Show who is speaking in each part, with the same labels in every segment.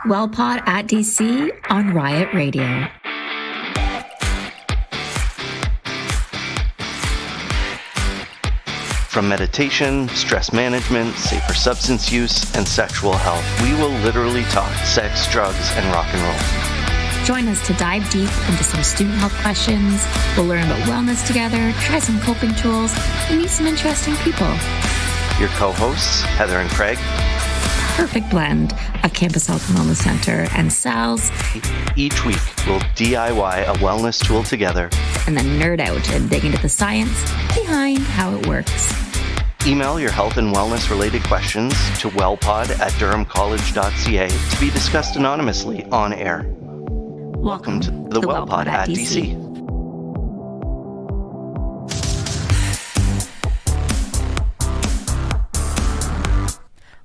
Speaker 1: WellPod at DC on Riot Radio.
Speaker 2: From meditation, stress management, safer substance use, and sexual health, we will literally talk sex, drugs, and rock and roll.
Speaker 1: Join us to dive deep into some student health questions. We'll learn about wellness together, try some coping tools, and meet some interesting people.
Speaker 2: Your co-hosts, Heather and Craig.
Speaker 1: Perfect blend of Campus Health and Wellness Center and Sal's.
Speaker 2: Each week, we'll DIY a wellness tool together.
Speaker 1: And then nerd out and dig into the science behind how it works.
Speaker 2: Email your health and wellness related questions to wellpod@durhamcollege.ca to be discussed anonymously on air. Welcome to the WellPod at DC.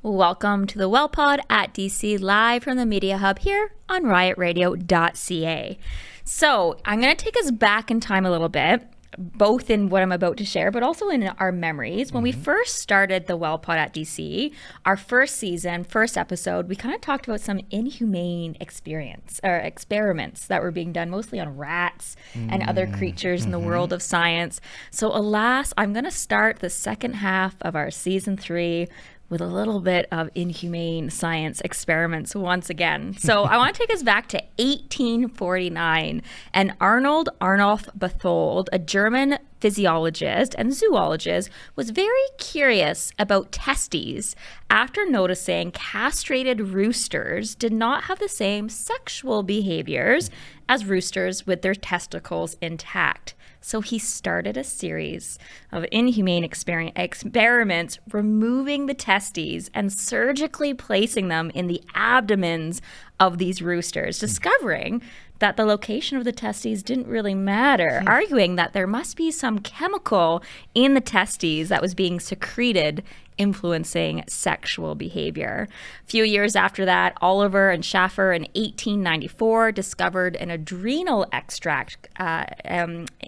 Speaker 3: Welcome to the WellPod at DC, live from the Media Hub here on riotradio.ca. So I'm going to take us back in time a little bit, both in what I'm about to share, but also in our memories. When we first started the WellPod at DC, our first season, first episode, we kind of talked about some inhumane experiments that were being done mostly on rats and other creatures in the world of science. So alas, I'm going to start the second half of our season 3 with a little bit of inhumane science experiments once again. So I want to take us back to 1849, and Arnold Arnulf Bethold, a German physiologist and zoologist, was very curious about testes after noticing castrated roosters did not have the same sexual behaviors as roosters with their testicles intact. So he started a series of inhumane experiments, removing the testes and surgically placing them in the abdomens of these roosters, discovering that the location of the testes didn't really matter, arguing that there must be some chemical in the testes that was being secreted influencing sexual behavior. A few years after that, Oliver and Schaffer in 1894 discovered an adrenal extract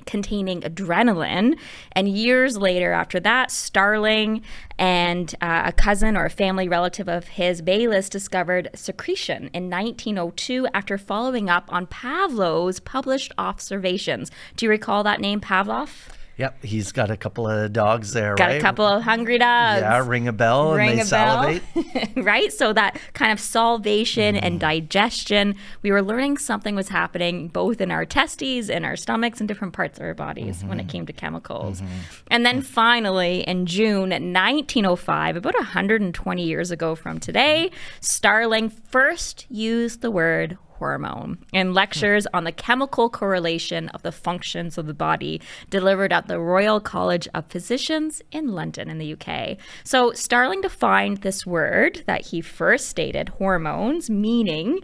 Speaker 3: containing adrenaline. And years later after that, Starling and a cousin or a family relative of his, Bayliss, discovered secretion in 1902 after following up on Pavlov's published observations. Do you recall that name, Pavlov?
Speaker 4: Yep, he's got a couple of dogs there,
Speaker 3: got
Speaker 4: right?
Speaker 3: Got a couple of hungry dogs.
Speaker 4: Yeah, ring a bell and they salivate.
Speaker 3: Right? So that kind of salivation and digestion, we were learning something was happening both in our testes, in our stomachs, and different parts of our bodies when it came to chemicals. And then finally, in June 1905, about 120 years ago from today, Starling first used the word hormone in lectures on the chemical correlation of the functions of the body delivered at the Royal College of Physicians in London in the UK. So Starling defined this word that he first stated, hormones, meaning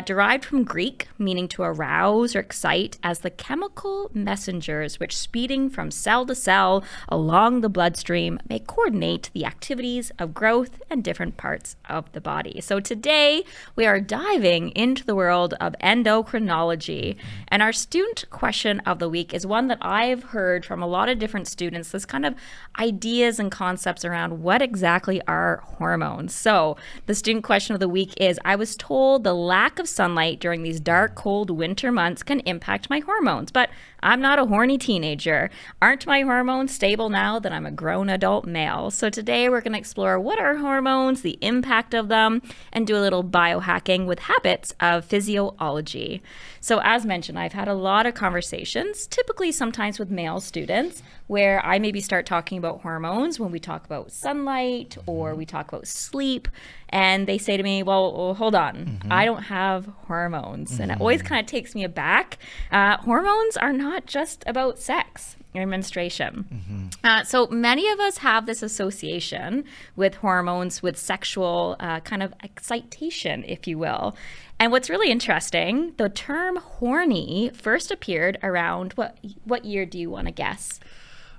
Speaker 3: derived from Greek, meaning to arouse or excite, as the chemical messengers which speeding from cell to cell along the bloodstream may coordinate the activities of growth and different parts of the body. So today we are diving into the world of endocrinology. And our student question of the week is one that I've heard from a lot of different students, this kind of ideas and concepts around what exactly are hormones. So the student question of the week is, I was told the lack of sunlight during these dark, cold winter months can impact my hormones, but I'm not a horny teenager. Aren't my hormones stable now that I'm a grown adult male? So today we're going to explore what are hormones, the impact of them, and do a little biohacking with habits of physiology. So as mentioned, I've had a lot of conversations, typically sometimes with male students, where I maybe start talking about hormones when we talk about sunlight or we talk about sleep. And they say to me, well, hold on, I don't have hormones. And it always kind of takes me aback. Hormones are not just about sex or menstruation. So many of us have this association with hormones, with sexual kind of excitation, if you will. And what's really interesting, the term horny first appeared around what year do you want to guess?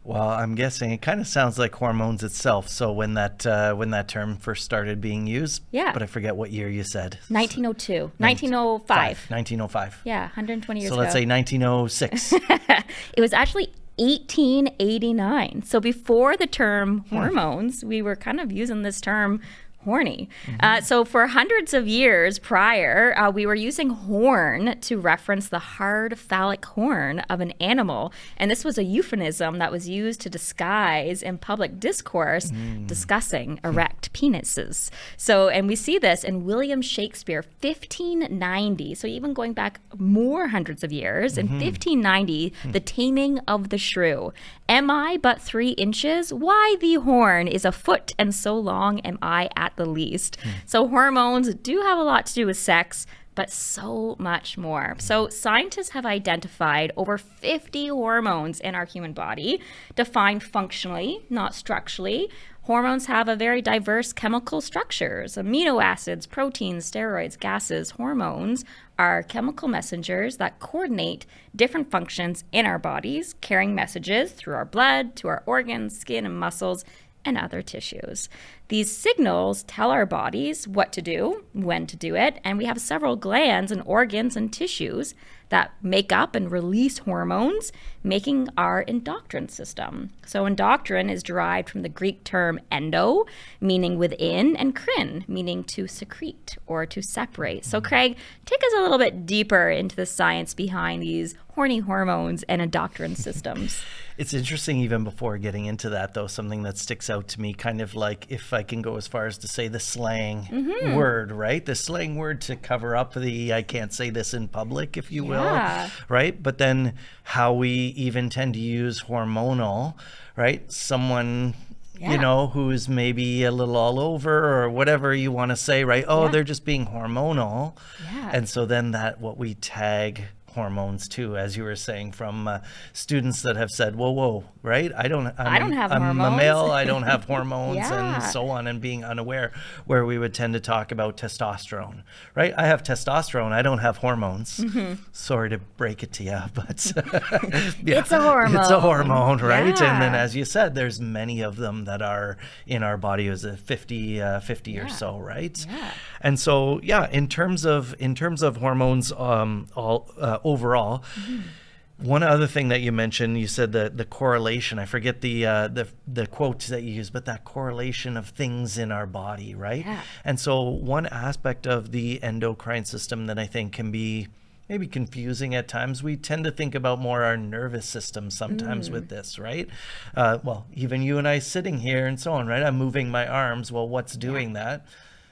Speaker 4: Well, I'm guessing it kind of sounds like hormones itself. So when that term first started being used,
Speaker 3: yeah.
Speaker 4: But I forget what year you said.
Speaker 3: 1902, 1905.
Speaker 4: 1905.
Speaker 3: Yeah, 120 years ago.
Speaker 4: So let's say 1906.
Speaker 3: It was actually 1889. So before the term hormones, we were kind of using this term horny. So for hundreds of years prior, we were using horn to reference the hard phallic horn of an animal. And this was a euphemism that was used to disguise in public discourse discussing erect penises. So, and we see this in William Shakespeare, 1590. So even going back more hundreds of years, in 1590, The Taming of the Shrew. Am I but 3 inches? Why the horn is a foot, and so long am I at the least. So hormones do have a lot to do with sex, but so much more. So scientists have identified over 50 hormones in our human body, defined functionally, not structurally. Hormones have a very diverse chemical structures: amino acids, proteins, steroids, gases. Hormones are chemical messengers that coordinate different functions in our bodies, carrying messages through our blood to our organs, skin, and muscles, and other tissues. These signals tell our bodies what to do, when to do it, and we have several glands and organs and tissues that make up and release hormones, making our endocrine system. So endocrine is derived from the Greek term endo, meaning within, and crin, meaning to secrete or to separate. So Craig, take us a little bit deeper into the science behind these horny hormones and endocrine systems.
Speaker 4: It's interesting, even before getting into that, though, something that sticks out to me, kind of like, if I can go as far as to say the slang word, right? The slang word to cover up the I can't say this in public, if you will, right? But then how we even tend to use hormonal, right? Someone, you know, who's maybe a little all over or whatever you want to say, right? Oh, they're just being hormonal. And so then that what we tag hormones too, as you were saying, from students that have said, whoa, right? I don't have hormones. I'm a male, I don't have hormones, and so on, and being unaware, where we would tend to talk about testosterone, right? I have testosterone, I don't have hormones. Sorry to break it to you, but
Speaker 3: it's a hormone.
Speaker 4: It's a hormone, right? And then, as you said, there's many of them that are in our body, as a 50 or so, right? And so, in terms of hormones, overall, one other thing that you mentioned, you said the correlation. I forget the quote that you used, but that correlation of things in our body, right? And so one aspect of the endocrine system that I think can be maybe confusing at times, we tend to think about more our nervous system sometimes with this, right? Well, even you and I sitting here and so on, right? I'm moving my arms. Well, what's doing that?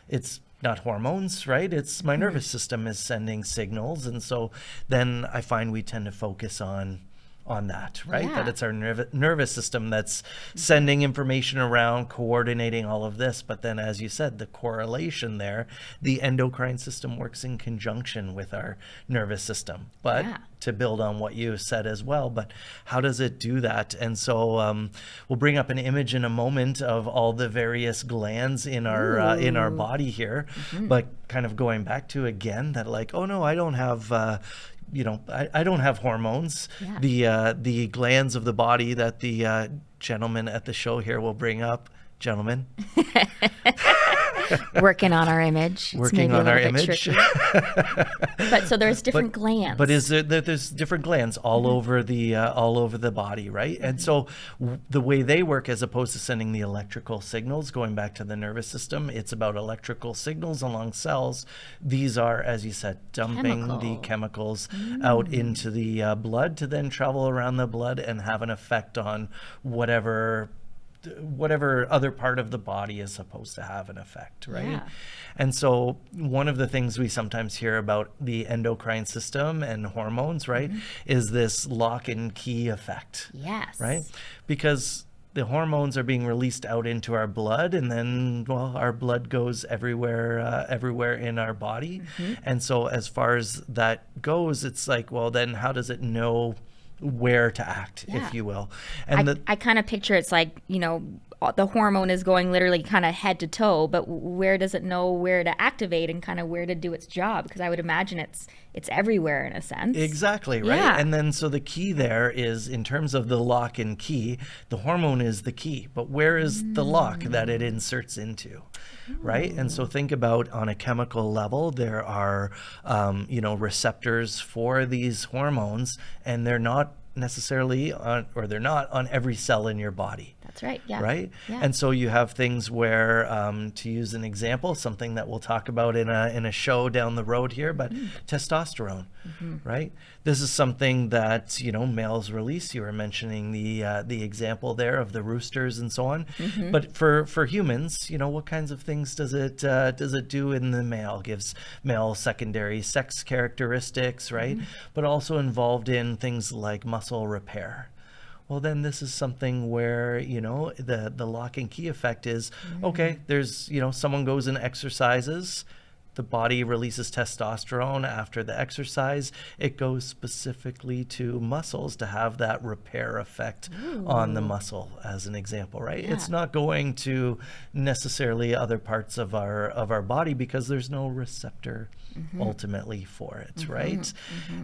Speaker 4: It's not hormones, right? It's my nervous system is sending signals. And so then I find we tend to focus on that, right? That it's our nervous system that's sending information around, coordinating all of this. But then, as you said, the correlation there, the endocrine system works in conjunction with our nervous system. But to build on what you said as well, but how does it do that? And so we'll bring up an image in a moment of all the various glands in our body here, but kind of going back to again that, like, oh no, I don't have I don't have hormones. The glands of the body that the gentleman at the show here will bring up. Gentlemen.
Speaker 3: Working on our image.
Speaker 4: Working on our image.
Speaker 3: But so there's different glands.
Speaker 4: But there's different glands all over the body, right? And so the way they work, as opposed to sending the electrical signals, going back to the nervous system, it's about electrical signals along cells. These are, as you said, dumping the chemicals out into the blood to then travel around the blood and have an effect on whatever other part of the body is supposed to have an effect, right? And so one of the things we sometimes hear about the endocrine system and hormones, right, is this lock and key effect. Right? Because the hormones are being released out into our blood, and then, well, our blood goes everywhere in our body. And so as far as that goes, it's like, well, then how does it know where to act, if you will? And
Speaker 3: I kind of picture it's like, the hormone is going literally kind of head to toe, but where does it know where to activate and kind of where to do its job? Because I would imagine it's everywhere in a sense.
Speaker 4: Exactly, right? And then so the key there is, in terms of the lock and key, the hormone is the key, but where is the lock that it inserts into? Right? And so think about, on a chemical level, there are, receptors for these hormones, and they're not necessarily on, or they're not on every cell in your body.
Speaker 3: That's right. Yeah.
Speaker 4: Right?
Speaker 3: Yeah.
Speaker 4: And so you have things where, to use an example, something that we'll talk about in a show down the road here, but testosterone, right? This is something that, males release. You were mentioning the example there of the roosters and so on. But for humans, what kinds of things does it do in the male? Gives male secondary sex characteristics, right? But also involved in things like muscle repair. Well, then this is something where, the lock and key effect is, okay, there's, someone goes and exercises, the body releases testosterone after the exercise. It goes specifically to muscles to have that repair effect on the muscle, as an example, right?
Speaker 3: Yeah.
Speaker 4: It's not going to necessarily other parts of our body because there's no receptor ultimately for it, right?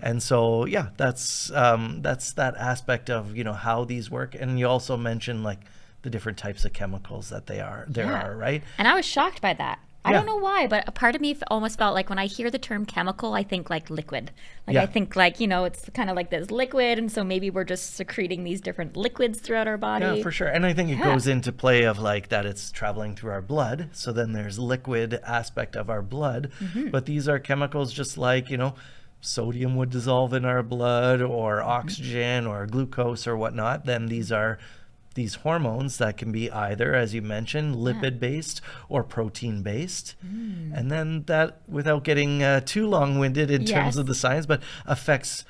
Speaker 4: And so, yeah, that's that aspect of, how these work. And you also mentioned like the different types of chemicals that there are, right?
Speaker 3: And I was shocked by that. I
Speaker 4: Yeah.
Speaker 3: don't know why, but a part of me almost felt like when I hear the term chemical, I think like liquid. Like
Speaker 4: Yeah.
Speaker 3: I think like, it's kind of like this liquid. And so maybe we're just secreting these different liquids throughout our body.
Speaker 4: Yeah, for sure. And I think it goes into play of like that it's traveling through our blood. So then there's liquid aspect of our blood. But these are chemicals just like, sodium would dissolve in our blood or oxygen or glucose or whatnot. Then these hormones that can be either, as you mentioned, lipid-based or protein-based. And then that, without getting too long-winded in terms of the science, but affects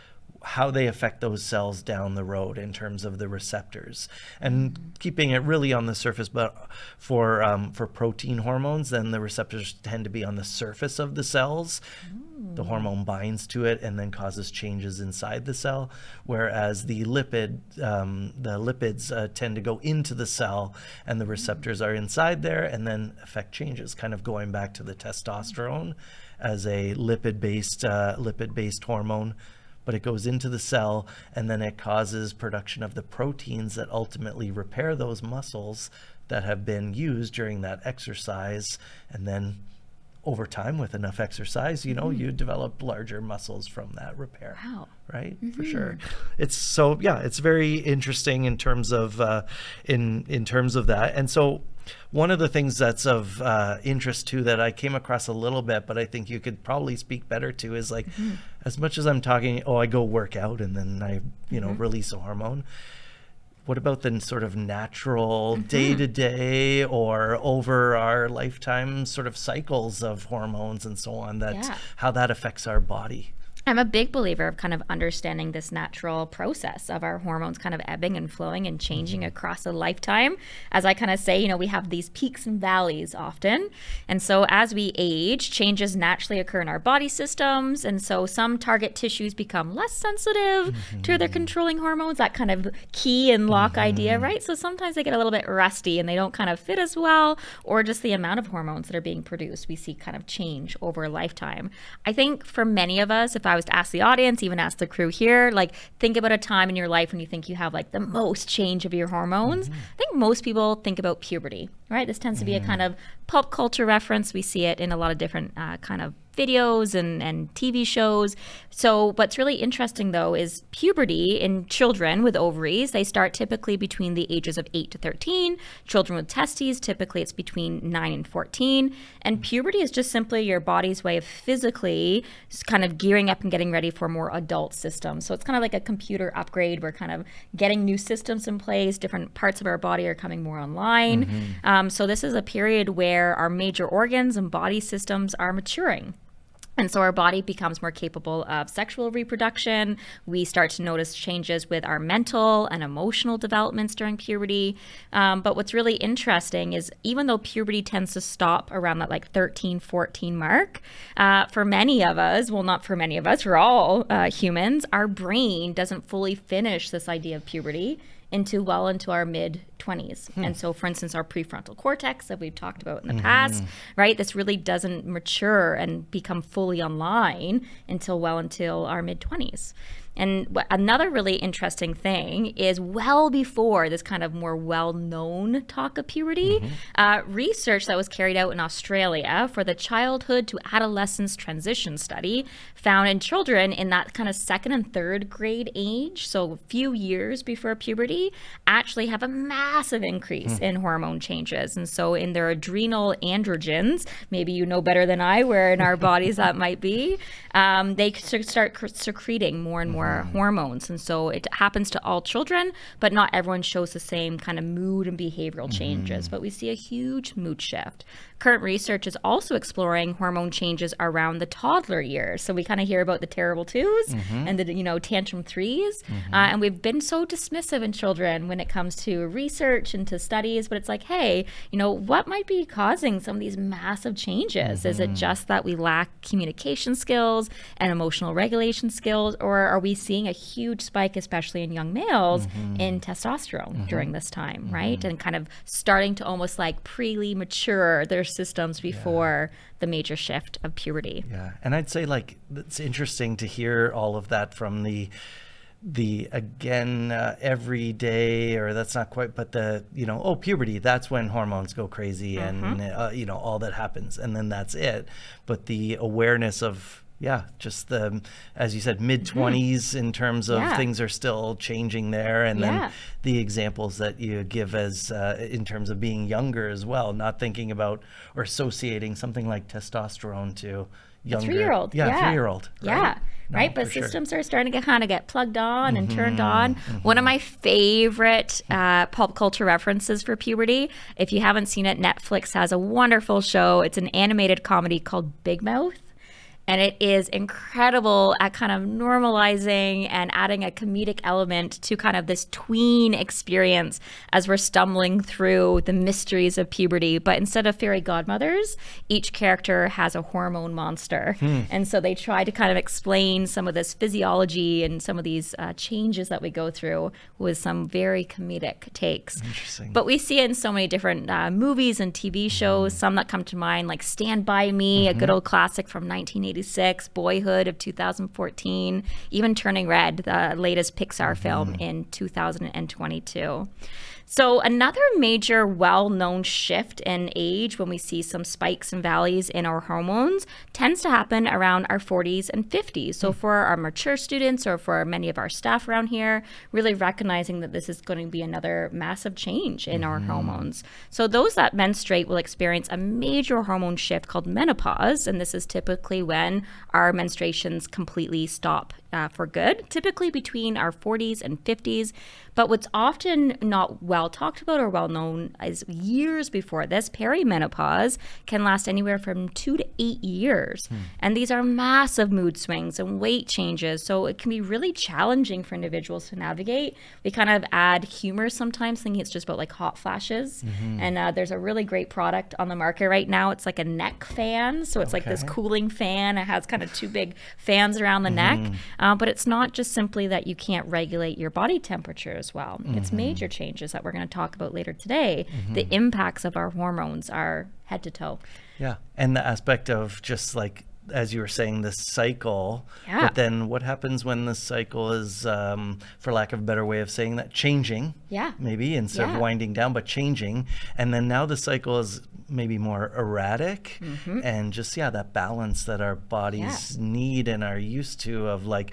Speaker 4: how they affect those cells down the road in terms of the receptors. And keeping it really on the surface, but for protein hormones, then the receptors tend to be on the surface of the cells. The hormone binds to it and then causes changes inside the cell, whereas the lipids tend to go into the cell and the receptors are inside there and then affect changes, kind of going back to the testosterone as a lipid-based hormone. But it goes into the cell and then it causes production of the proteins that ultimately repair those muscles that have been used during that exercise. And then over time, with enough exercise, you develop larger muscles from that repair.
Speaker 3: Wow.
Speaker 4: Right? For sure. It's very interesting in terms of in terms of that. And so one of the things that's of interest too that I came across a little bit, but I think you could probably speak better to, is like, as much as I'm talking, I go work out and then I, release a hormone. What about the sort of natural day-to-day or over our lifetime sort of cycles of hormones and so on, how that affects our body?
Speaker 3: I'm a big believer of kind of understanding this natural process of our hormones kind of ebbing and flowing and changing across a lifetime. As I kind of say, we have these peaks and valleys often. And so as we age, changes naturally occur in our body systems. And so some target tissues become less sensitive to their controlling hormones, that kind of key and lock idea, right? So sometimes they get a little bit rusty and they don't kind of fit as well, or just the amount of hormones that are being produced, we see kind of change over a lifetime. I think for many of us, if I was to ask the audience, even ask the crew here, like think about a time in your life when you think you have like the most change of your hormones. I think most people think about puberty, right? This tends to be a kind of pop culture reference. We see it in a lot of different kind of videos and TV shows. So what's really interesting though is puberty in children with ovaries, they start typically between the ages of 8 to 13. Children with testes, typically it's between 9 and 14. And puberty is just simply your body's way of physically kind of gearing up and getting ready for more adult systems. So it's kind of like a computer upgrade. We're kind of getting new systems in place. Different parts of our body are coming more online. So this is a period where our major organs and body systems are maturing. And so our body becomes more capable of sexual reproduction. We start to notice changes with our mental and emotional developments during puberty. But what's really interesting is even though puberty tends to stop around that like 13, 14 mark, for many of us, well, not for many of us, for all humans, our brain doesn't fully finish this idea of puberty into our mid-20s. And so, for instance, our prefrontal cortex that we've talked about in the past, right? This really doesn't mature and become fully online until our mid-20s. And another really interesting thing is well before this kind of more well-known talk of puberty, research that was carried out in Australia for the Childhood to Adolescence Transition Study found in children in that kind of second and third grade age, so a few years before puberty, actually have a massive massive increase in hormone changes. And so in their adrenal androgens, maybe you know better than I where in our bodies that might be, they start secreting more and more hormones. And so it happens to all children, but not everyone shows the same kind of mood and behavioral changes. But we see a huge mood shift. Current research is also exploring hormone changes around the toddler years. So we kind of hear about the terrible twos and the tantrum threes, and we've been so dismissive in children when it comes to research and to studies. But it's like, hey, what might be causing some of these massive changes? Is it just that we lack communication skills and emotional regulation skills, or are we seeing a huge spike, especially in young males, in testosterone during this time, right? And kind of starting to almost like mature their systems before the major shift of puberty.
Speaker 4: Yeah, and I'd say like it's interesting to hear all of that from the every day, or that's not quite, but puberty, that's when hormones go crazy and all that happens, and then that's it. But the awareness of just the, as you said, mid-20s in terms of things are still changing there. And then the examples that you give as in terms of being younger as well, not thinking about or associating something like testosterone to younger.
Speaker 3: 3-year-old.
Speaker 4: 3-year-old. Right?
Speaker 3: Right, but systems are starting to kind of get plugged on and turned on. One of my favorite pop culture references for puberty, if you haven't seen it, Netflix has a wonderful show. It's an animated comedy called Big Mouth. And it is incredible at kind of normalizing and adding a comedic element to kind of this tween experience as we're stumbling through the mysteries of puberty. But instead of fairy godmothers, each character has a hormone monster. And so they try to kind of explain some of this physiology and some of these changes that we go through with some very comedic takes.
Speaker 4: Interesting.
Speaker 3: But we see it in so many different movies and TV shows, some that come to mind, like Stand By Me, a good old classic from 1986, Boyhood of 2014, even Turning Red, the latest Pixar film in 2022. So another major well-known shift in age when we see some spikes and valleys in our hormones tends to happen around our 40s and 50s. So for our mature students or for many of our staff around here, really recognizing that this is going to be another massive change in our hormones. So those that menstruate will experience a major hormone shift called menopause, and this is typically when our menstruations completely stop for good, typically between our 40s and 50s. But what's often not well talked about or well known is years before this, perimenopause can last anywhere from 2 to 8 years. And these are massive mood swings and weight changes. So it can be really challenging for individuals to navigate. We kind of add humor sometimes, thinking it's just about like hot flashes. And there's a really great product on the market right now. It's like a neck fan. So it's like this cooling fan. It has kind of 2 big fans around the neck. But it's not just simply that you can't regulate your body temperature as well. It's major changes that we're going to talk about later today. The impacts of our hormones are head to toe.
Speaker 4: Yeah. And the aspect of just like, as you were saying, this cycle, but then what happens when the cycle is, for lack of a better way of saying that, changing, maybe instead of winding down, but changing. And then now the cycle is maybe more erratic and just, that balance that our bodies need and are used to, of like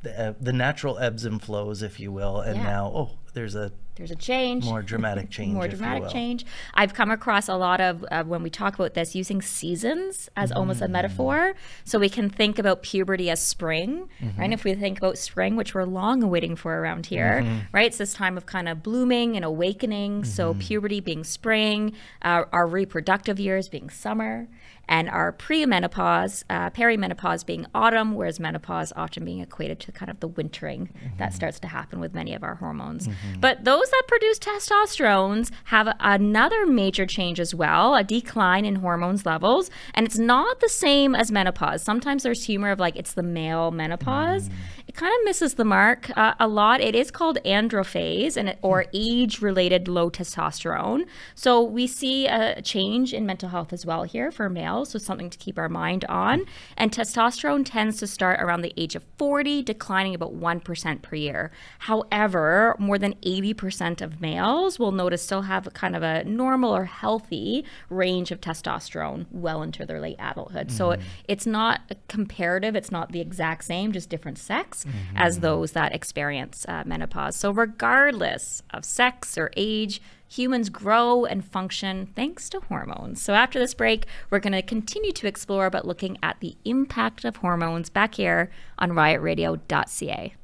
Speaker 4: the natural ebbs and flows, if you will. And now, there's a
Speaker 3: change,
Speaker 4: more dramatic change.
Speaker 3: More dramatic change. I've come across a lot of, when we talk about this, using seasons as almost a metaphor. So we can think about puberty as spring, right? If we think about spring, which we're long awaiting for around here, right? It's this time of kind of blooming and awakening. So puberty being spring, our reproductive years being summer, and our perimenopause being autumn, whereas menopause often being equated to kind of the wintering that starts to happen with many of our hormones. But those that produce testosterones have another major change as well, a decline in hormones levels, and it's not the same as menopause. Sometimes there's humor of like it's the male menopause. It kind of misses the mark a lot. It is called androphase or age-related low testosterone. So we see a change in mental health as well here for males. So something to keep our mind on. And testosterone tends to start around the age of 40, declining about 1% per year. However, more than 80% of males will notice still have kind of a normal or healthy range of testosterone well into their late adulthood. So it's not comparative. It's not the exact same, just different sex. as those that experience menopause. So regardless of sex or age, humans grow and function thanks to hormones. So after this break, we're going to continue to explore about looking at the impact of hormones back here on riotradio.ca.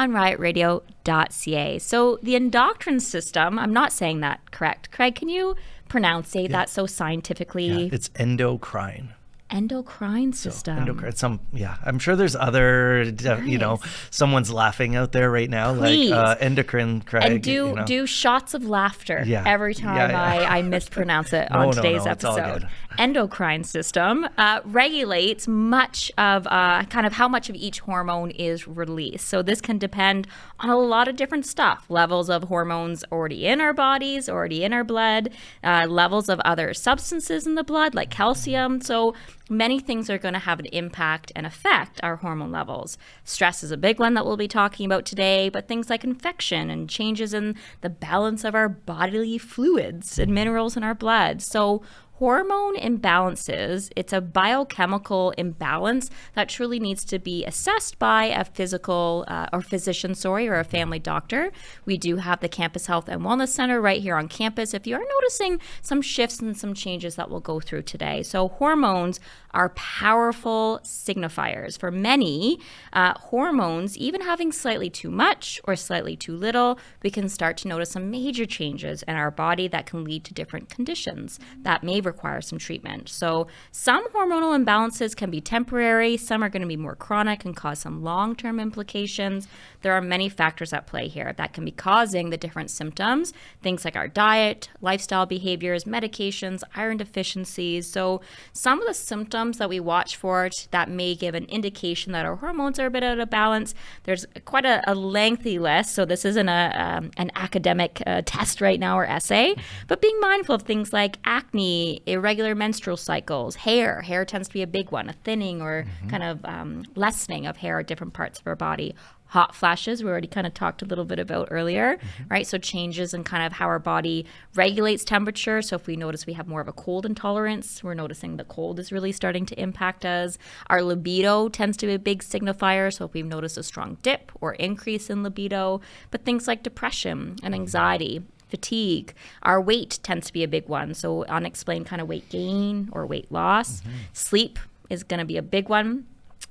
Speaker 3: On riotradio.ca. So the endocrine system, I'm not saying that correct. Craig, can you pronunciate that so scientifically?
Speaker 4: Yeah, it's endocrine.
Speaker 3: Endocrine system.
Speaker 4: So endocrine, I'm sure there's other, someone's laughing out there right now.
Speaker 3: Please.
Speaker 4: Like endocrine, Craig.
Speaker 3: And do shots of laughter every time I mispronounce it on today's episode.
Speaker 4: It's all good.
Speaker 3: Endocrine system regulates much of kind of how much of each hormone is released. So this can depend on a lot of different stuff. Levels of hormones already in our bodies, already in our blood, levels of other substances in the blood like calcium. So many things are going to have an impact and affect our hormone levels. Stress is a big one that we'll be talking about today, but things like infection and changes in the balance of our bodily fluids and minerals in our blood. So hormone imbalances, it's a biochemical imbalance that truly needs to be assessed by a physician, or a family doctor. We do have the Campus Health and Wellness Center right here on campus if you are noticing some shifts and some changes that we'll go through today. So hormones are powerful signifiers. For many, hormones, even having slightly too much or slightly too little, we can start to notice some major changes in our body that can lead to different conditions that may require some treatment. So some hormonal imbalances can be temporary, some are going to be more chronic and cause some long-term implications. There are many factors at play here that can be causing the different symptoms, things like our diet, lifestyle behaviors, medications, iron deficiencies. So some of the symptoms that we watch for that may give an indication that our hormones are a bit out of balance. There's quite a lengthy list, so this isn't an academic test right now or essay, but being mindful of things like acne, irregular menstrual cycles, hair. Hair tends to be a big one, a thinning or kind of lessening of hair at different parts of our body. Hot flashes, we already kind of talked a little bit about earlier, right? So changes in kind of how our body regulates temperature. So if we notice we have more of a cold intolerance, we're noticing the cold is really starting to impact us. Our libido tends to be a big signifier. So if we've noticed a strong dip or increase in libido, but things like depression and anxiety, fatigue, our weight tends to be a big one. So unexplained kind of weight gain or weight loss. Sleep is going to be a big one.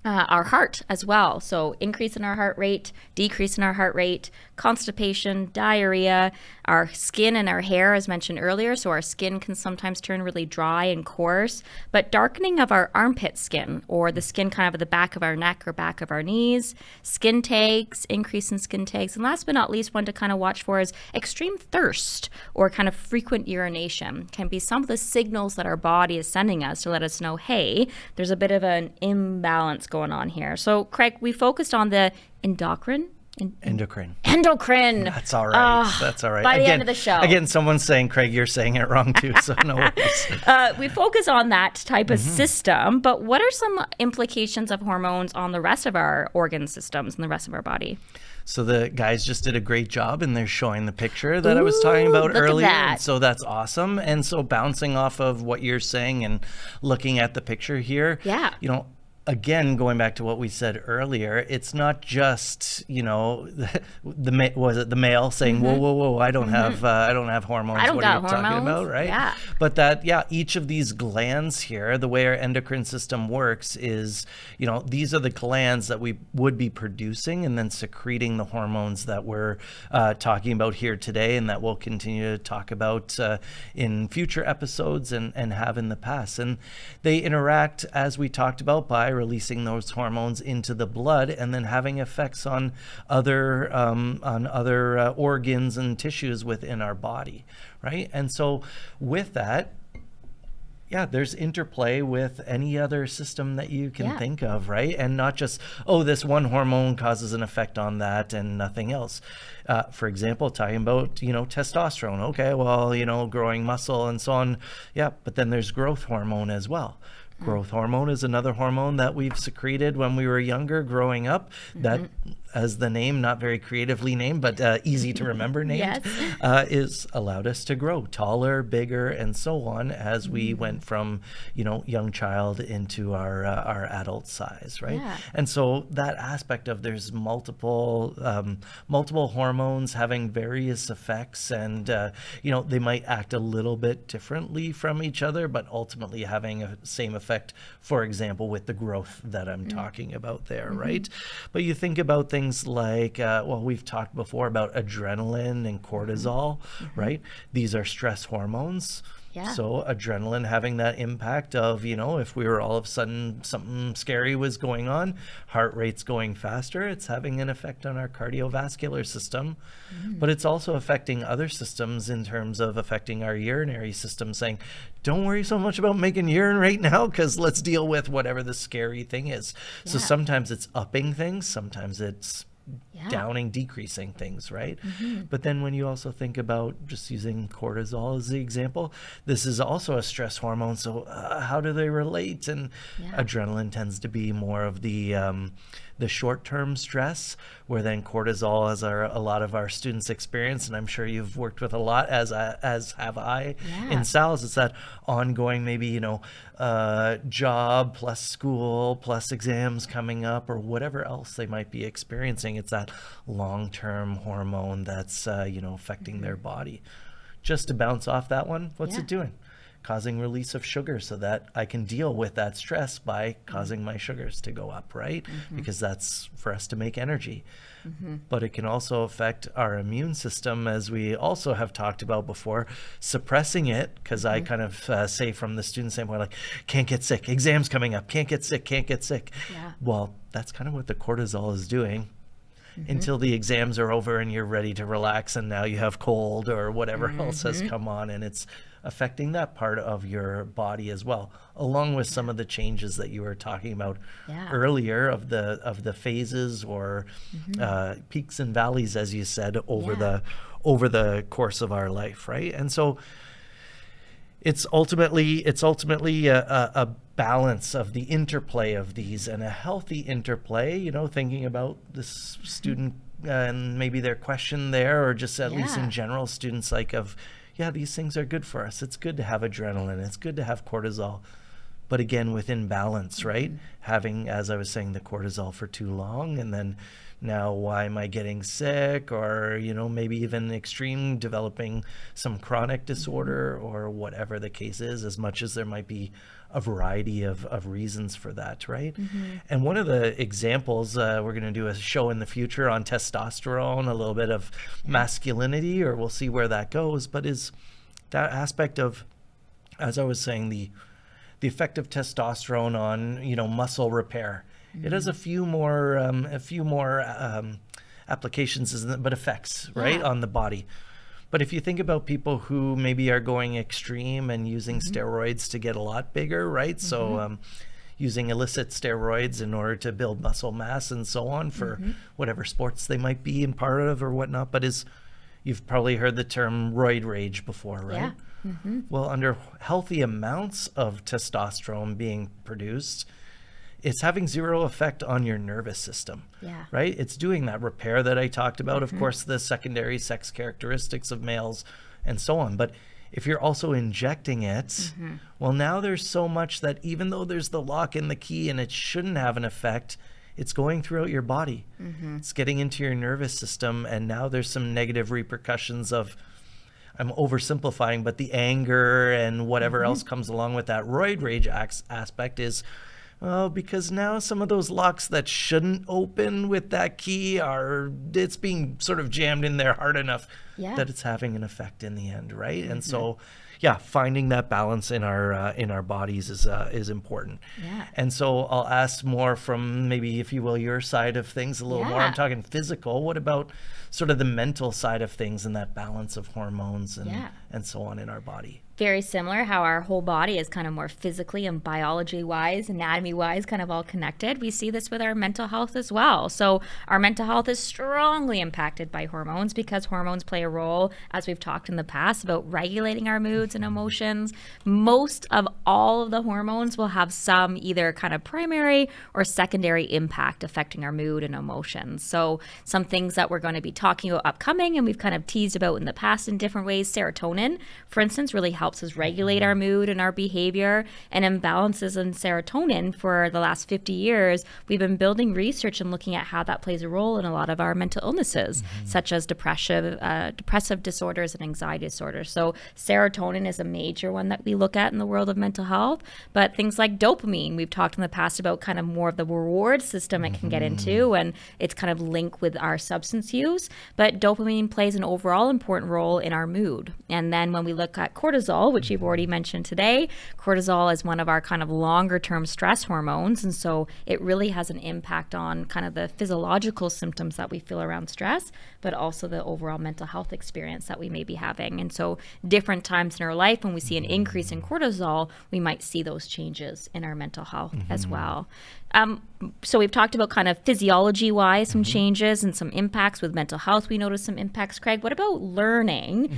Speaker 3: our heart as well. So increase in our heart rate, decrease in our heart rate, constipation, diarrhea, our skin and our hair, as mentioned earlier. So our skin can sometimes turn really dry and coarse, but darkening of our armpit skin, or the skin kind of at the back of our neck or back of our knees, skin tags, increase in skin tags. And last but not least, one to kind of watch for is extreme thirst or kind of frequent urination can be some of the signals that our body is sending us to let us know, hey, there's a bit of an imbalance going on here. So, Craig, we focused on the endocrine.
Speaker 4: Endocrine.
Speaker 3: That's
Speaker 4: all right. That's all right.
Speaker 3: By the end of the show.
Speaker 4: Again, someone's saying, Craig, you're saying it wrong too, so no worries.
Speaker 3: We focus on that type of system, but what are some implications of hormones on the rest of our organ systems and the rest of our body?
Speaker 4: So the guys just did a great job, and they're showing the picture that I was talking about earlier. And so that's awesome. And so bouncing off of what you're saying and looking at the picture here, again, going back to what we said earlier, it's not just, the male saying, whoa, I don't have hormones.
Speaker 3: I don't
Speaker 4: what
Speaker 3: got
Speaker 4: are you
Speaker 3: hormones.
Speaker 4: talking about, right?
Speaker 3: Yeah.
Speaker 4: But each of these glands here, the way our endocrine system works is, these are the glands that we would be producing and then secreting the hormones that we're talking about here today, and that we'll continue to talk about in future episodes and have in the past. And they interact, as we talked about, by releasing those hormones into the blood and then having effects on other organs and tissues within our body, right? And so with that, there's interplay with any other system that you can think of, right? And not just, this one hormone causes an effect on that and nothing else. For example, talking about, testosterone. Okay, well, growing muscle and so on. Yeah, but then there's growth hormone as well. Growth hormone is another hormone that we've secreted when we were younger, growing up, that, as the name, not very creatively named, but easy to remember named, is allowed us to grow taller, bigger, and so on as we went from, young child into our adult size, right? Yeah. And so that aspect of there's multiple hormones having various effects, and, they might act a little bit differently from each other, but ultimately having a same effect, for example, with the growth that I'm talking about there, right? But you think about things like, we've talked before about adrenaline and cortisol, right? These are stress hormones. Yeah. So adrenaline having that impact of, if we were all of a sudden something scary was going on, heart rate's going faster, it's having an effect on our cardiovascular system. But it's also affecting other systems in terms of affecting our urinary system, saying, don't worry so much about making urine right now, because let's deal with whatever the scary thing is. So sometimes it's upping things, sometimes it's downing, decreasing things, right? But then when you also think about, just using cortisol as the example, this is also a stress hormone. So how do they relate? And adrenaline tends to be more of the short-term stress, where then cortisol, as a lot of our students experience, and I'm sure you've worked with a lot, as have I in sales, it's that ongoing, maybe, job plus school plus exams coming up, or whatever else they might be experiencing. It's that long-term hormone that's, affecting their body. Just to bounce off that one, what's it doing? Causing release of sugar so that I can deal with that stress by causing my sugars to go up, right? Because that's for us to make energy. But it can also affect our immune system, as we also have talked about before, suppressing it, because I kind of say from the student standpoint, like, can't get sick, exams coming up, can't get sick. Yeah. Well, that's kind of what the cortisol is doing. Until the exams are over and you're ready to relax, and now you have cold or whatever else has come on, and it's affecting that part of your body as well, along with some of the changes that you were talking about earlier of the phases or peaks and valleys, as you said, over the course of our life, right? And so it's ultimately a balance of the interplay of these, and a healthy interplay, thinking about this student and maybe their question there, or just at least in general, students these things are good for us. It's good to have adrenaline. It's good to have cortisol. But again, within balance, right? Having, as I was saying, the cortisol for too long, and then now why am I getting sick? Or, maybe even extreme, developing some chronic disorder or whatever the case is, as much as there might be a variety of reasons for that, right? And one of the examples, we're going to do a show in the future on testosterone, a little bit of masculinity, or we'll see where that goes, but is that aspect of, as I was saying, the effect of testosterone on, muscle repair. It has a few more applications, but effects, right, on the body. But if you think about people who maybe are going extreme and using steroids to get a lot bigger, right? So using illicit steroids in order to build muscle mass and so on for whatever sports they might be in part of or whatnot. But you've probably heard the term roid rage before, right?
Speaker 3: Yeah.
Speaker 4: Well, under healthy amounts of testosterone being produced, it's having zero effect on your nervous system, right? It's doing that repair that I talked about, of course, the secondary sex characteristics of males and so on. But if you're also injecting it, well, now there's so much that even though there's the lock and the key and it shouldn't have an effect, it's going throughout your body. It's getting into your nervous system. And now there's some negative repercussions of, I'm oversimplifying, but the anger and whatever else comes along with that roid rage aspect is, because now some of those locks that shouldn't open with that key it's being sort of jammed in there hard enough that it's having an effect in the end, right? And so, finding that balance in our bodies is important. And so I'll ask more from maybe, if you will, your side of things a little more. I'm talking physical. What about sort of the mental side of things and that balance of hormones and so on in our body?
Speaker 3: Very similar, how our whole body is kind of more physically and biology-wise, anatomy-wise, kind of all connected. We see this with our mental health as well. So our mental health is strongly impacted by hormones because hormones play a role, as we've talked in the past, about regulating our moods and emotions. Most of all of the hormones will have some either kind of primary or secondary impact affecting our mood and emotions. So some things that we're going to be talking about upcoming and we've kind of teased about in the past in different ways, serotonin, for instance, really helps us regulate our mood and our behavior. And imbalances in serotonin for the last 50 years, we've been building research and looking at how that plays a role in a lot of our mental illnesses, such as depressive disorders and anxiety disorders. So serotonin is a major one that we look at in the world of mental health. But things like dopamine, we've talked in the past about kind of more of the reward system it can get into, and it's kind of linked with our substance use. But dopamine plays an overall important role in our mood. And then when we look at cortisol, which you've already mentioned today, cortisol is one of our kind of longer term stress hormones. And so it really has an impact on kind of the physiological symptoms that we feel around stress, but also the overall mental health experience that we may be having. And so different times in our life, when we see an increase in cortisol, we might see those changes in our mental health as well. So we've talked about kind of physiology-wise some changes and some impacts with mental health. We notice some impacts. Craig, what about learning?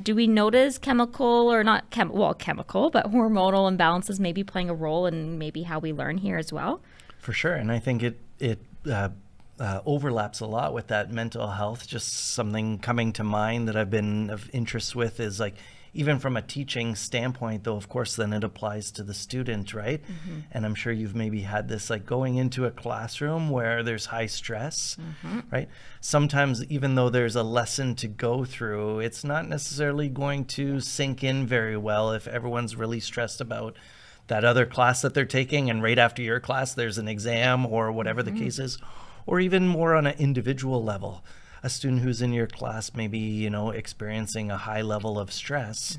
Speaker 3: Do we notice chemical, but hormonal imbalances maybe playing a role in maybe how we learn here as well?
Speaker 4: For sure. And I think it overlaps a lot with that mental health. Just something coming to mind that I've been of interest with is like, even from a teaching standpoint, though, of course, then it applies to the student, right? And I'm sure you've maybe had this, like going into a classroom where there's high stress, right? Sometimes, even though there's a lesson to go through, it's not necessarily going to sink in very well if everyone's really stressed about that other class that they're taking, and right after your class, there's an exam or whatever the case is, or even more on an individual level. A student who's in your class maybe, experiencing a high level of stress,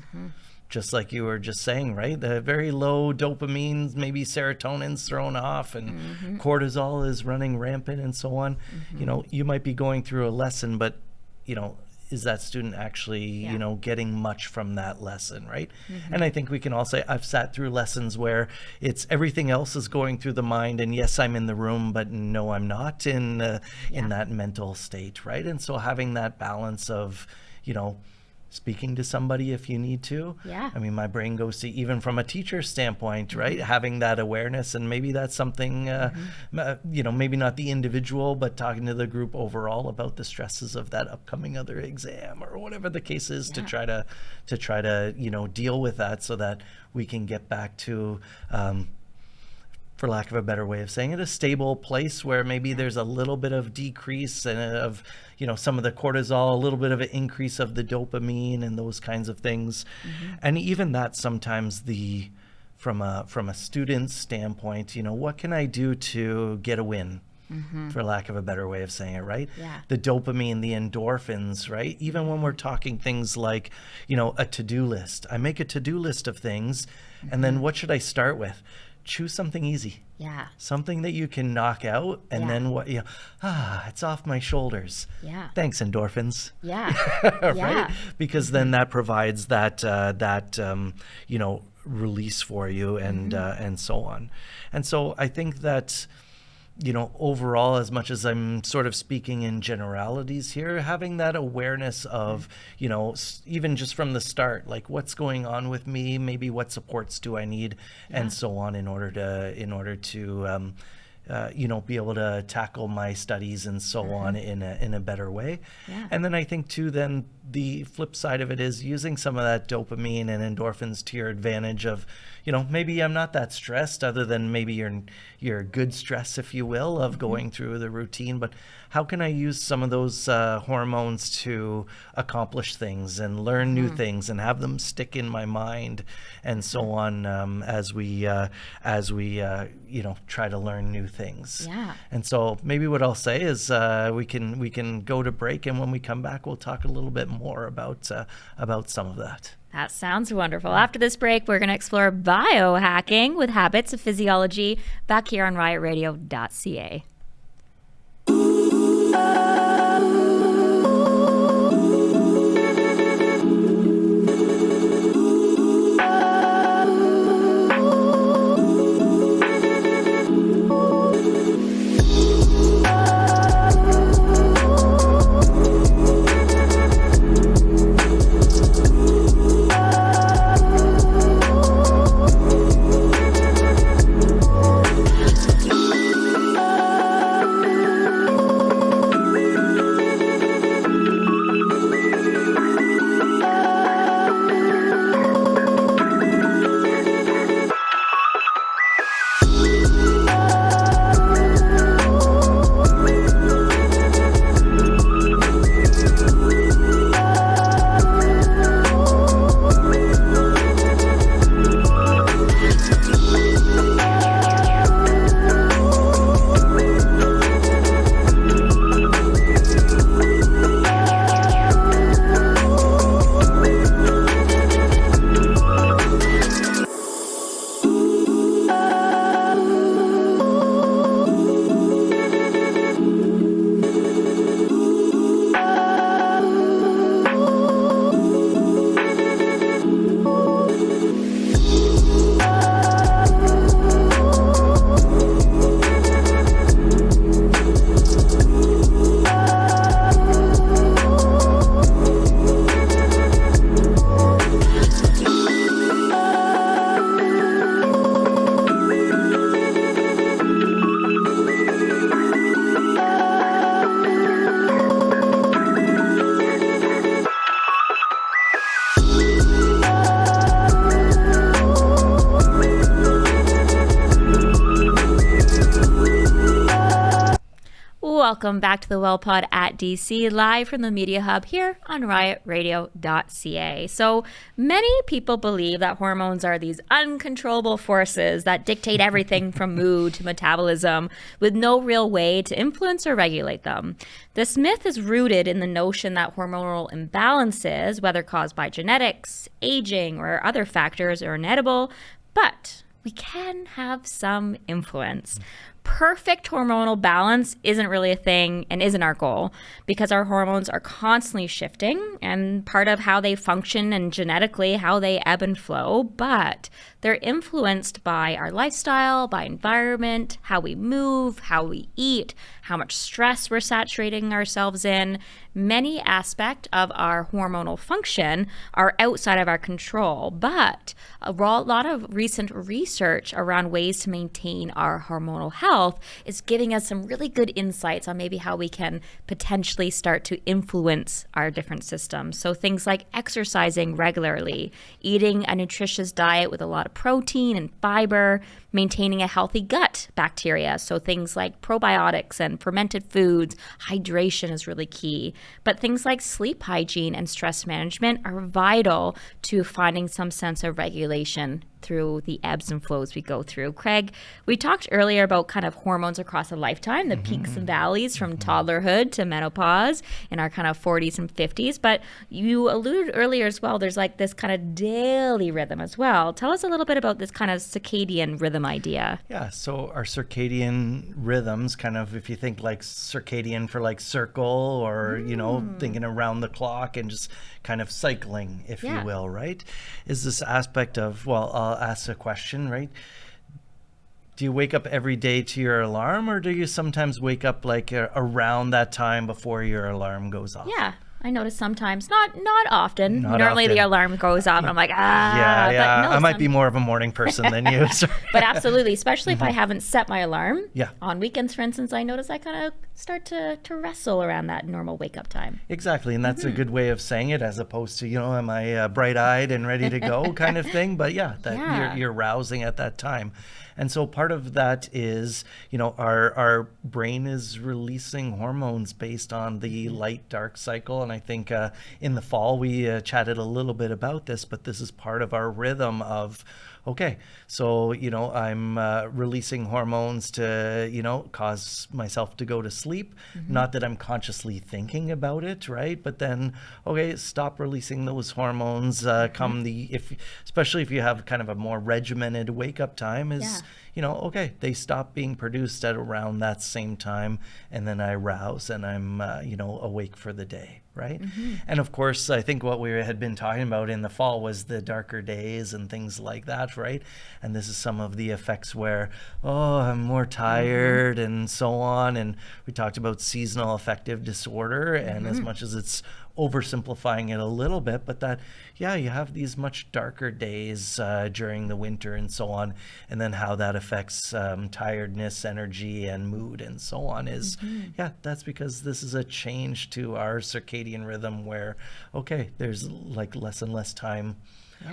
Speaker 4: just like you were just saying, right? The very low dopamine, maybe serotonin's thrown off and cortisol is running rampant and so on. You might be going through a lesson, but, is that student actually, getting much from that lesson, right? And I think we can all say, I've sat through lessons where it's everything else is going through the mind, and yes, I'm in the room, but no, I'm not in that mental state, right? And so having that balance of, speaking to somebody if you need to.
Speaker 3: Yeah.
Speaker 4: I mean, my brain goes to, even from a teacher standpoint, right? Having that awareness, and maybe that's something, maybe not the individual, but talking to the group overall about the stresses of that upcoming other exam or whatever the case is, to try to deal with that so that we can get back to for lack of a better way of saying it, a stable place where maybe there's a little bit of decrease and of, some of the cortisol, a little bit of an increase of the dopamine and those kinds of things. And even that sometimes from a student's standpoint, what can I do to get a win? For lack of a better way of saying it, right?
Speaker 3: Yeah.
Speaker 4: The dopamine, the endorphins, right? Even when we're talking things like, a to-do list. I make a to-do list of things, and then what should I start with? Choose something easy.
Speaker 3: Yeah.
Speaker 4: Something that you can knock out, and then it's off my shoulders.
Speaker 3: Yeah.
Speaker 4: Thanks, endorphins.
Speaker 3: Yeah.
Speaker 4: Right?
Speaker 3: Yeah.
Speaker 4: Because then that provides that release for you, and so on. And so I think that, overall, as much as I'm sort of speaking in generalities here, having that awareness of, even just from the start, like what's going on with me, maybe what supports do I need, and so on, in order to be able to tackle my studies and so on in a better way.
Speaker 3: Yeah.
Speaker 4: And then I think too, then the flip side of it is using some of that dopamine and endorphins to your advantage of, maybe I'm not that stressed, other than maybe your good stress, if you will, of going through the routine. But how can I use some of those hormones to accomplish things and learn new things and have them stick in my mind and so on, as we try to learn new things.
Speaker 3: Yeah.
Speaker 4: And so maybe what I'll say is we can go to break, and when we come back, we'll talk a little bit more about some of that.
Speaker 3: That sounds wonderful. After this break, we're going to explore biohacking with habits of physiology back here on riotradio.ca. Welcome back to the WellPod at DC, live from the Media Hub here on riotradio.ca. So many people believe that hormones are these uncontrollable forces that dictate everything from mood to metabolism, with no real way to influence or regulate them. This myth is rooted in the notion that hormonal imbalances, whether caused by genetics, aging, or other factors, are inedible, but we can have some influence. Perfect hormonal balance isn't really a thing and isn't our goal, because our hormones are constantly shifting, and part of how they function and genetically how they ebb and flow, but they're influenced by our lifestyle, by environment, how we move, how we eat, how much stress we're saturating ourselves in. Many aspects of our hormonal function are outside of our control, but a lot of recent research around ways to maintain our hormonal health health is giving us some really good insights on maybe how we can potentially start to influence our different systems. So things like exercising regularly, eating a nutritious diet with a lot of protein and fiber, maintaining a healthy gut bacteria. So things like probiotics and fermented foods, hydration is really key. But things like sleep hygiene and stress management are vital to finding some sense of regulation through the ebbs and flows we go through. Craig, we talked earlier about kind of hormones across a lifetime, the peaks and valleys from toddlerhood to menopause in our kind of 40s and 50s. But you alluded earlier as well, there's like this kind of daily rhythm as well. Tell us a little bit about this kind of circadian rhythm idea.
Speaker 4: Yeah, so our circadian rhythms, kind of if you think like circadian for like circle or, thinking around the clock and just kind of cycling, if you will, right? Is this aspect of, well, I'll ask a question, right? Do you wake up every day to your alarm, or do you sometimes wake up like around that time before your alarm goes off?
Speaker 3: Yeah. I notice sometimes, not often.
Speaker 4: Not
Speaker 3: Normally
Speaker 4: often.
Speaker 3: the alarm goes off and I'm like,
Speaker 4: Yeah.
Speaker 3: But no,
Speaker 4: I might be more of a morning person than you. Sorry.
Speaker 3: But absolutely, especially if I haven't set my alarm.
Speaker 4: Yeah.
Speaker 3: On weekends, for instance, I notice I kind of start to wrestle around that normal wake up time.
Speaker 4: Exactly, and that's a good way of saying it, as opposed to, am I bright-eyed and ready to go kind of thing. But you're rousing at that time. And so part of that is, our brain is releasing hormones based on the light-dark cycle. And I think in the fall we chatted a little bit about this, but this is part of our rhythm of, okay, so, I'm releasing hormones to, cause myself to go to sleep. Not that I'm consciously thinking about it, right? But then, okay, stop releasing those hormones especially if you have kind of a more regimented wake-up time is, okay, they stop being produced at around that same time, and then I rouse and I'm, awake for the day, right? And of course, I think what we had been talking about in the fall was the darker days and things like that, right? And this is some of the effects where, I'm more tired and so on. And we talked about seasonal affective disorder, and as much as it's oversimplifying it a little bit, but that, you have these much darker days during the winter and so on, and then how that affects tiredness, energy, and mood and so on is, that's because this is a change to our circadian rhythm where, okay, there's like less and less time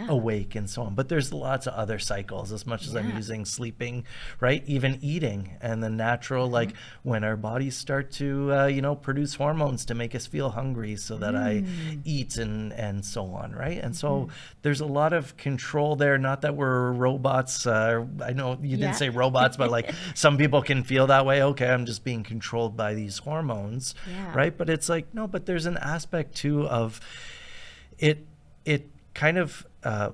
Speaker 4: awake and so on. But there's lots of other cycles, as much as I'm using sleeping, right? Even eating and the natural, like when our bodies start to, produce hormones to make us feel hungry so that I eat and so on, right? And so there's a lot of control there. Not that we're robots. I know you didn't say robots, but like some people can feel that way. Okay, I'm just being controlled by these hormones, right? But it's like, no, but there's an aspect too of it kind of,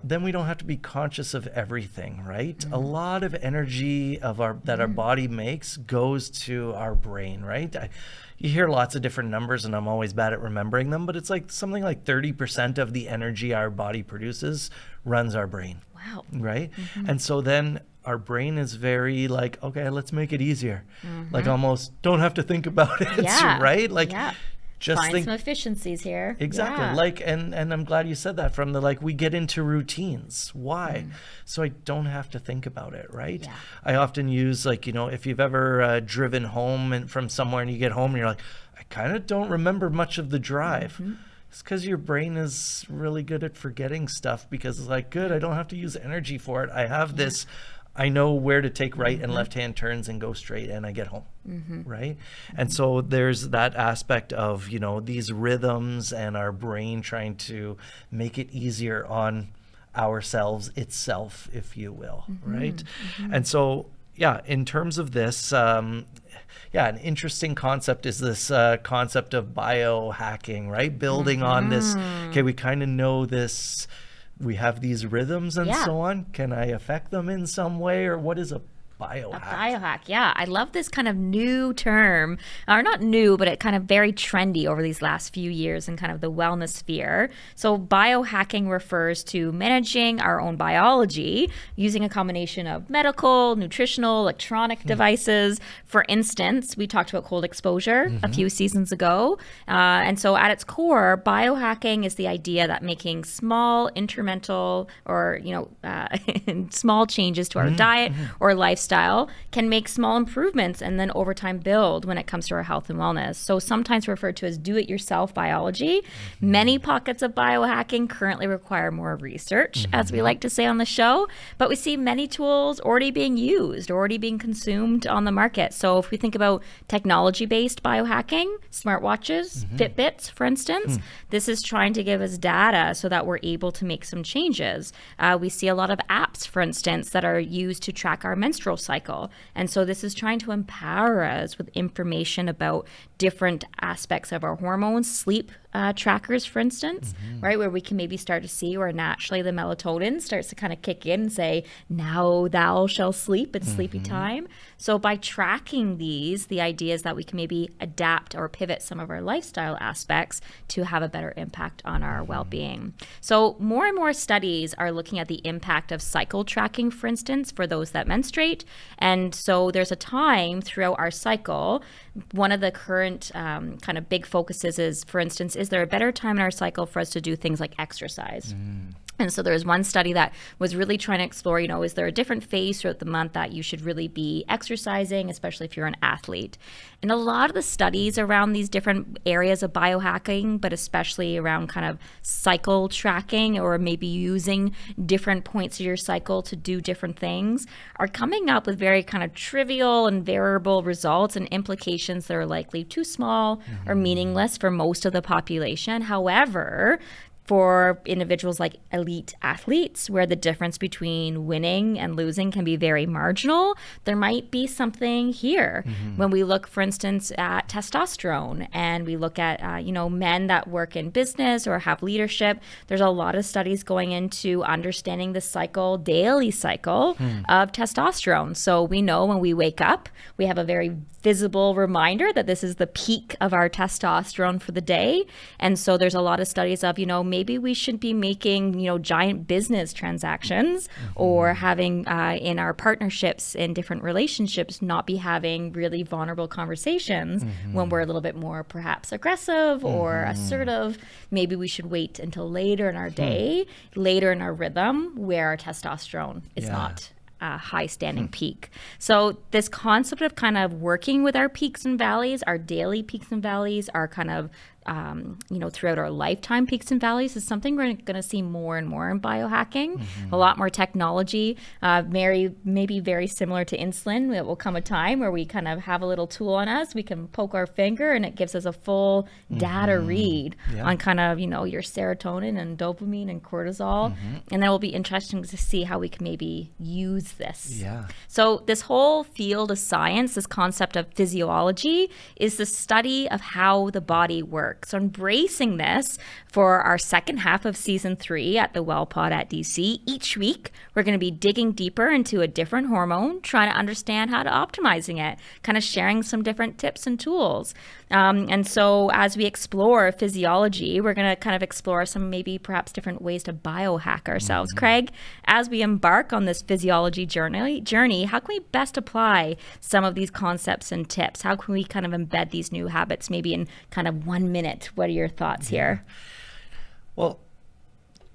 Speaker 4: then we don't have to be conscious of everything, right? A lot of energy that our body makes goes to our brain, right? You hear lots of different numbers, and I'm always bad at remembering them, but it's like something like 30% of the energy our body produces runs our brain.
Speaker 3: Wow.
Speaker 4: Right? And so then our brain is very like, okay, let's make it easier. Like almost don't have to think about it, right? Like just
Speaker 3: find some efficiencies here.
Speaker 4: Exactly. Like, and I'm glad you said that, from the, like, we get into routines. Why? So I don't have to think about it, right?
Speaker 3: Yeah.
Speaker 4: I often use, like, if you've ever driven home from somewhere and you get home and you're like, I kind of don't remember much of the drive. It's because your brain is really good at forgetting stuff, because it's like, good, I don't have to use energy for it. I have this, I know where to take right and left-hand turns and go straight, and I get home, right? And so there's that aspect of, these rhythms and our brain trying to make it easier on ourselves itself, if you will, right? And so, in terms of this, an interesting concept is this concept of biohacking, right? Building on this, okay, we kind of know this, we have these rhythms and so on. Can I affect them in some way, or what is a biohack?
Speaker 3: A biohack, I love this kind of new term, or not new, but it kind of very trendy over these last few years in kind of the wellness sphere. So biohacking refers to managing our own biology using a combination of medical, nutritional, electronic devices. For instance, we talked about cold exposure a few seasons ago. And so at its core, biohacking is the idea that making small incremental or, small changes to our diet or lifestyle lifestyle can make small improvements and then over time build when it comes to our health and wellness. So sometimes referred to as do-it-yourself biology. Many pockets of biohacking currently require more research, as we like to say on the show, but we see many tools already being used, already being consumed on the market. So if we think about technology-based biohacking, smartwatches, Fitbits, for instance, this is trying to give us data so that we're able to make some changes. We see a lot of apps, for instance, that are used to track our menstrual cycle. And so this is trying to empower us with information about different aspects of our hormones, sleep trackers, for instance, right, where we can maybe start to see where naturally the melatonin starts to kind of kick in and say, now thou shalt sleep, it's sleepy time. So by tracking these, the idea is that we can maybe adapt or pivot some of our lifestyle aspects to have a better impact on our well-being. So more and more studies are looking at the impact of cycle tracking, for instance, for those that menstruate. And so there's a time throughout our cycle. One of the current kind of big focuses is, for instance, is there a better time in our cycle for us to do things like exercise? And so there's one study that was really trying to explore, is there a different phase throughout the month that you should really be exercising, especially if you're an athlete? And a lot of the studies around these different areas of biohacking, but especially around kind of cycle tracking or maybe using different points of your cycle to do different things, are coming up with very kind of trivial and variable results and implications that are likely too small or meaningless for most of the population. However, for individuals like elite athletes, where the difference between winning and losing can be very marginal, there might be something here. When we look, for instance, at testosterone, and we look at, men that work in business or have leadership, there's a lot of studies going into understanding the daily cycle of testosterone. So we know when we wake up, we have a very visible reminder that this is the peak of our testosterone for the day. And so there's a lot of studies of, maybe we should be making, giant business transactions or having in our partnerships in different relationships, not be having really vulnerable conversations when we're a little bit more perhaps aggressive or assertive. Maybe we should wait until later in our day, later in our rhythm, where our testosterone is not high standing peak. So this concept of kind of working with our peaks and valleys, our daily peaks and valleys, our kind of throughout our lifetime peaks and valleys is something we're going to see more and more in biohacking. A lot more technology, maybe very similar to insulin. It will come a time where we kind of have a little tool on us. We can poke our finger and it gives us a full data read on kind of, your serotonin and dopamine and cortisol. And then it will be interesting to see how we can maybe use this. So this whole field of science, this concept of physiology, is the study of how the body works. So embracing this for our second half of season 3 at the WellPod at DC. Each week, we're going to be digging deeper into a different hormone, trying to understand how to optimizing it, kind of sharing some different tips and tools. And so as we explore physiology, we're going to kind of explore some maybe perhaps different ways to biohack ourselves. Craig, as we embark on this physiology journey, how can we best apply some of these concepts and tips? How can we kind of embed these new habits maybe in kind of 1 minute? What are your thoughts here?
Speaker 4: Well,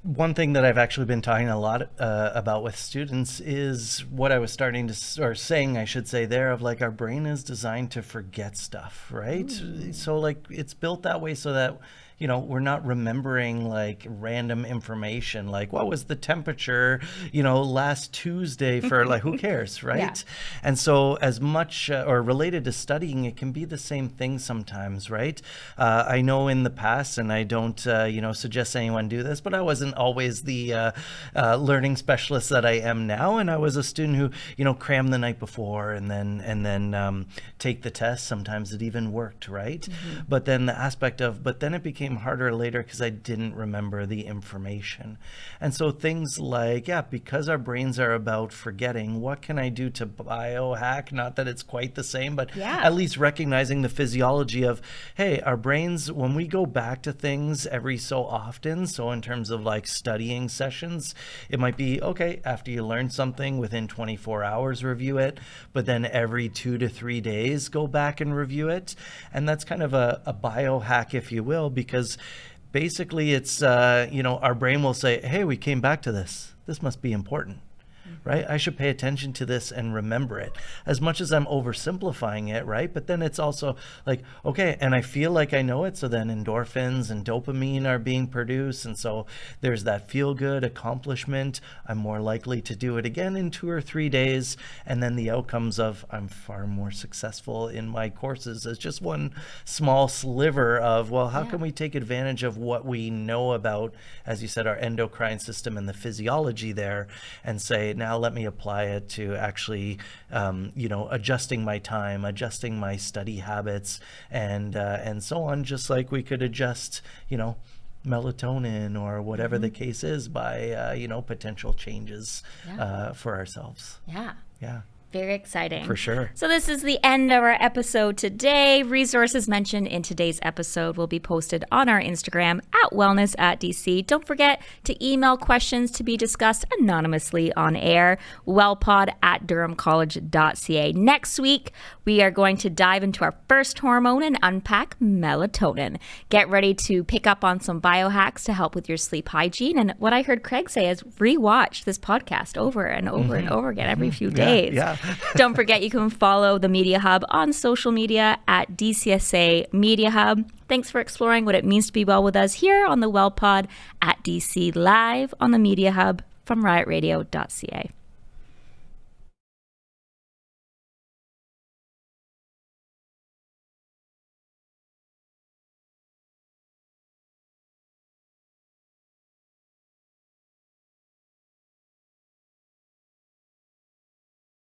Speaker 4: one thing that I've actually been talking a lot about with students is what I was saying, I should say there, of like our brain is designed to forget stuff, right? So like it's built that way so that we're not remembering like random information, like what was the temperature, last Tuesday for like, who cares, right? And so as much or related to studying, it can be the same thing sometimes, right? I know in the past, and I don't, suggest anyone do this, but I wasn't always the learning specialist that I am now. And I was a student who, crammed the night before and then take the test. Sometimes it even worked, right? But then the aspect of, then it became harder later because I didn't remember the information. And so things like, because our brains are about forgetting, what can I do to biohack? Not that it's quite the same, but at least recognizing the physiology of, hey, our brains, when we go back to things every so often, so in terms of like studying sessions, it might be, okay, after you learn something within 24 hours, review it, but then every 2 to 3 days, go back and review it. And that's kind of a biohack, if you will, because basically it's, our brain will say, hey, we came back to this. This must be important. right? I should pay attention to this and remember it. As much as I'm oversimplifying it, right? But then it's also like, okay, and I feel like I know it, so then endorphins and dopamine are being produced, and so there's that feel-good accomplishment. I'm more likely to do it again in 2 or 3 days, and then the outcomes of I'm far more successful in my courses is just one small sliver of, well, how can we take advantage of what we know about, as you said, our endocrine system and the physiology there, and say, now let me apply it to actually, adjusting my time, adjusting my study habits, and so on, just like we could adjust, melatonin or whatever the case is by, potential changes for ourselves. Yeah.
Speaker 3: Very exciting.
Speaker 4: For sure.
Speaker 3: So this is the end of our episode today. Resources mentioned in today's episode will be posted on our Instagram at wellness@DC. Don't forget to email questions to be discussed anonymously on air, wellpod@durhamcollege.ca. Next week, we are going to dive into our first hormone and unpack melatonin. Get ready to pick up on some biohacks to help with your sleep hygiene. And what I heard Craig say is rewatch this podcast over and over and over again every few days.
Speaker 4: Yeah.
Speaker 3: Don't forget you can follow the Media Hub on social media at DCSA Media Hub. Thanks for exploring what it means to be well with us here on the WellPod at DC, live on the Media Hub from riotradio.ca.